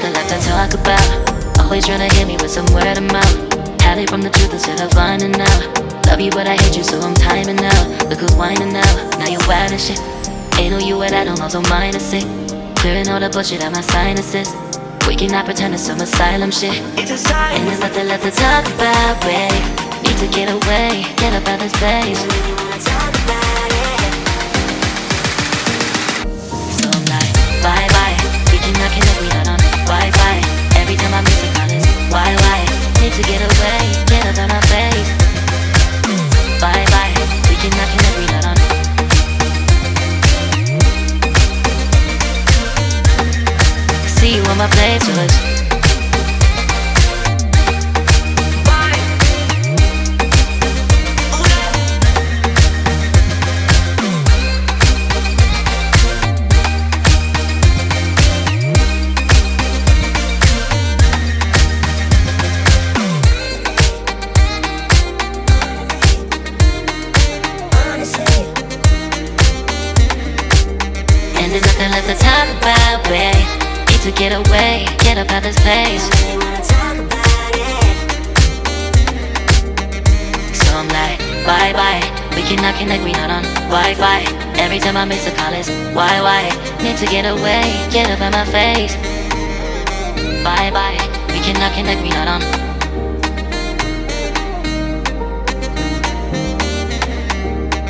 nothing left to talk about. Always trying to hit me with some word of mouth. Hide it from the truth instead of finding out. Love you but I hate you so I'm timing out. Look who's whining now, now you wild and shit. Ain't no you what I don't know, so mine is sick. Clearing all the bullshit out my sinuses. We cannot pretend it's some asylum shit. It's a sign. And there's nothing left to talk about, babe. Need to get away, get up out this place. So I'm like, bye bye. We cannot connect, we not on Wi-Fi. Every time I miss a call it's why? Need to get away, get up out my face. Bye bye. We cannot connect, we not on. See you on my playlist. And there's nothing left to talk about, babe. Need to get away, get up out this place. So I'm like, bye bye. We cannot connect, we not on Wi-Fi. Every time I miss a call it's why? Need to get away, get up out my face. Bye bye. We cannot connect, we not on.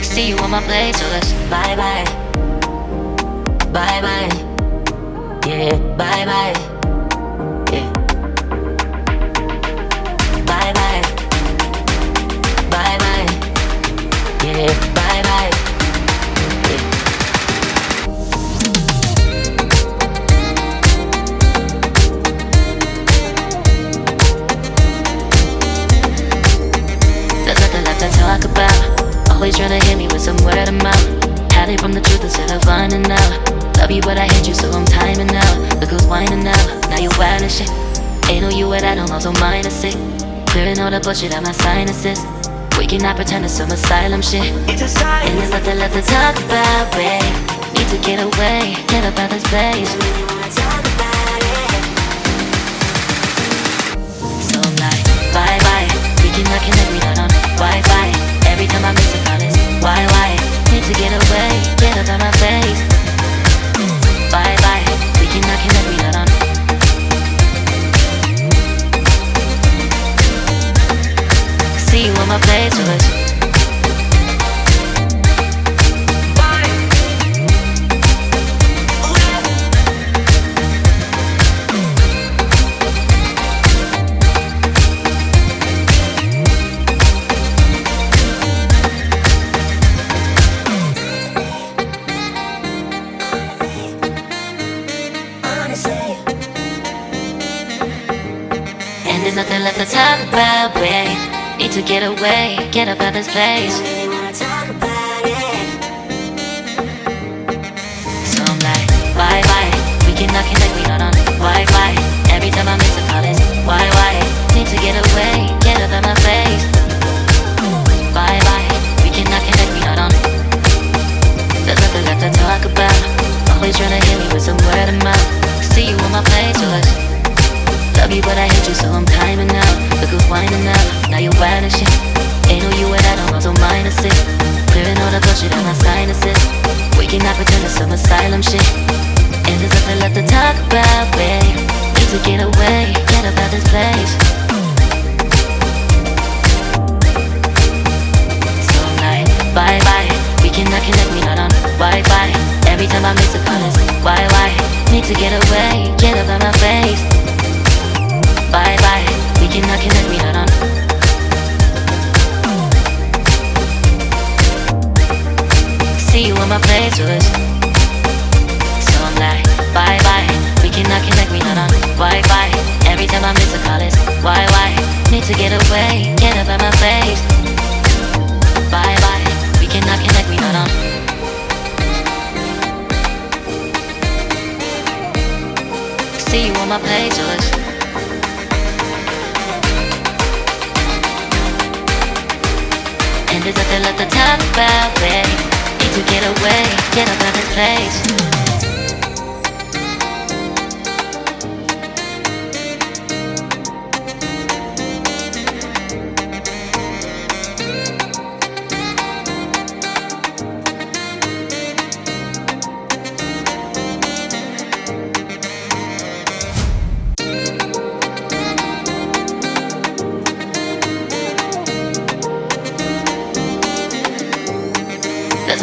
See you on my place, so let's bye bye. Bye bye. Yeah, bye bye. Yeah. Bye bye. Bye bye. Yeah, bye bye. Yeah. There's nothing left to talk about. Always trying to hit me with some word of mouth. Hide it from the truth instead of finding out. Love you but I hate you so I'm timing out. Look who's whining now, now you wild and shit. Ain't no you what I don't know, so mine is sick. Clearing all the bullshit out my sinuses. We cannot pretend it's some asylum shit. It's a sign. And there's nothing left to talk about, babe. Need to get away, get up out this place. So I'm like, bye bye. We cannot connect, we not on Wi-Fi. Every time I miss a call it's why? Need to get away, get up out my face. Bye bye, we cannot connect, we not on. See you on my playlist. And there's nothing left to talk about, babe. Need to get away, get up out this place. So I'm like, bye bye. We cannot connect, we not on Wi-Fi. Every time I miss a call it's why? Need to get away, get up out my face. Bye bye. We cannot connect, we not on. There's nothing left to talk about. Always trying to hit me with some word of mouth. See you on my playlist. Love you but I hate you so I'm timing out. Look who's whining now, now you wild and shit. Ain't no you what I don't know, so mine is sick. Clearing all the bullshit out my sinuses. We cannot pretend it's some asylum shit. And there's nothing left to talk about, babe. Need to get away, get up out this place. So I'm like, bye bye. We cannot connect, we not on Wi-Fi. Every time I miss a call it's why? Need to get away, get up out my face. Bye bye, we cannot connect, we not on. See you on my playlist. So I'm like, bye bye, we cannot connect, we not on Wi-Fi. Every time I miss a call it's why? Need to get away, get up out my face. Bye bye, we cannot connect, we not on. See you on my playlist. And there's nothing left to talk about, babe. Need to get away, get up out this place.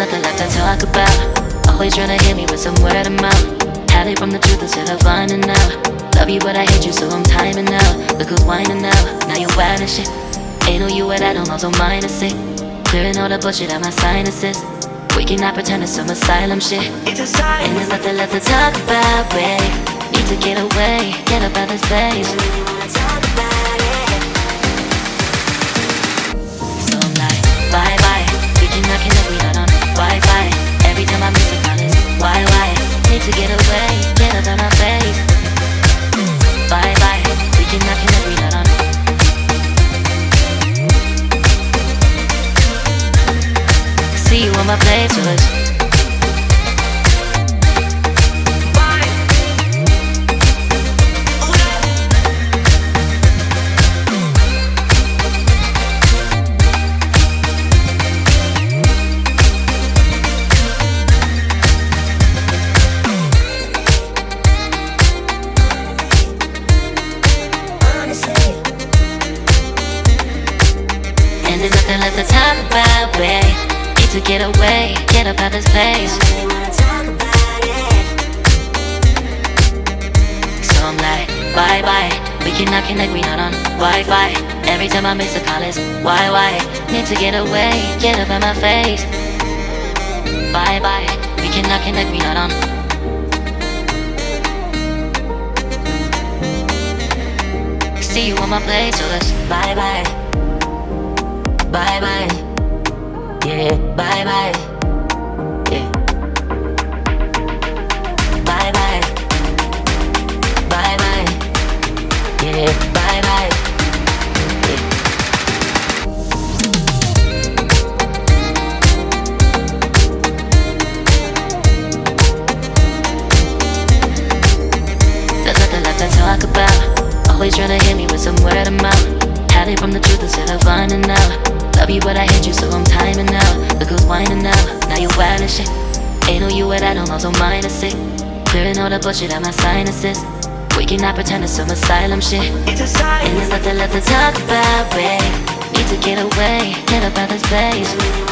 nothing left to talk about. Always trying to hit me with some word of mouth. Had it from the truth instead of finding out. Love you but I hate you so I'm timing out. Look who's whining now, now you're wild and shit. Ain't no you at I don't know, so mine is sick. Clearing all the bullshit out my sinuses. We cannot pretend it's some asylum shit. And there's nothing left to talk about, babe. Need to get away, get up out this place. So I'm like, bye bye. We cannot connect, we not on Wi-Fi. Every time I miss a call it's why? Need to get away, get up out my face. Bye bye. We cannot connect, we not on. See you on my playlist. And there's nothing left to talk about, babe. Need to get away, get up out this place. So I'm like, bye bye. We cannot connect, we not on Wi-Fi. Every time I miss a call it's why? Need to get away, get up out my face. Bye bye. We cannot connect, we not on. See you on my place, so let's bye bye. Bye bye. Yeah, bye bye. Yeah. Bye bye. Bye bye. Yeah, bye bye. Yeah. There's nothing left to talk about. Always trying to hit me with some word of mouth. Had it from the truth instead of finding out. Love you but I hate you so I'm timing out. Look who's whining now, now you're wild and shit. Ain't no you at I don't know, so mine is sick. Clearing all the bullshit out my sinuses. We cannot pretend it's some asylum shit. And there's nothing left to talk about, babe. Need to get away, get up out this place.